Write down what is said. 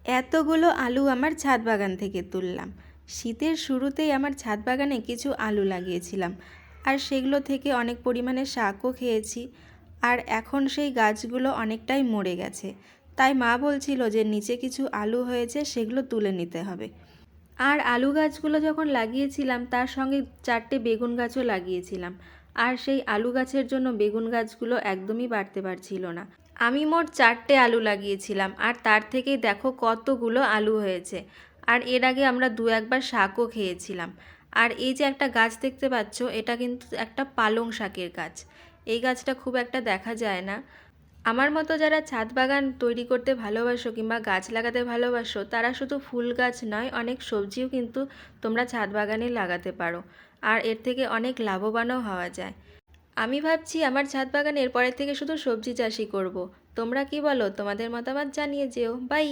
এতগুলো আলু আমার ছাদ বাগান থেকে তুললাম। শীতের শুরুতেই আমার ছাদ বাগানে কিছু আলু লাগিয়েছিলাম, আর সেগুলো থেকে অনেক পরিমাণে শাকও খেয়েছি। আর এখন সেই গাছগুলো অনেকটাই মরে গেছে, তাই মা বলছিল যে নিচে কিছু আলু হয়েছে, সেগুলো তুলে নিতে হবে। আর আলু গাছগুলো যখন লাগিয়েছিলাম তার সঙ্গে 4টে বেগুন গাছও লাগিয়েছিলাম, আর সেই আলু গাছের জন্য বেগুন গাছগুলো একদমই বাড়তে পারছিল না। আমি মোট 4টে আলু লাগিয়েছিলাম, আর তার থেকেই দেখো কতগুলো আলু হয়েছে। আর এর আগে আমরা একবার শাকও খেয়েছিলাম। আর এই যে একটা গাছ দেখতে পাচ্ছ, এটা কিন্তু একটা পালং শাকের গাছ। এই গাছটা খুব একটা দেখা যায় না। আমার মতো যারা ছাদ বাগান তৈরি করতে ভালোবাসো কিংবা গাছ লাগাতে ভালোবাসো, তারা শুধু ফুল গাছ নয়, অনেক সবজিও কিন্তু তোমরা ছাদ বাগানে লাগাতে পারো, আর এর থেকে অনেক লাভবানও হওয়া যায়। আমি ভাবছি আমার ছাদ বাগানে এরপরের থেকে শুধু সবজি চাষই করব। তোমরা কি বলো? তোমাদের মতামত জানিয়ে যেও। বাই।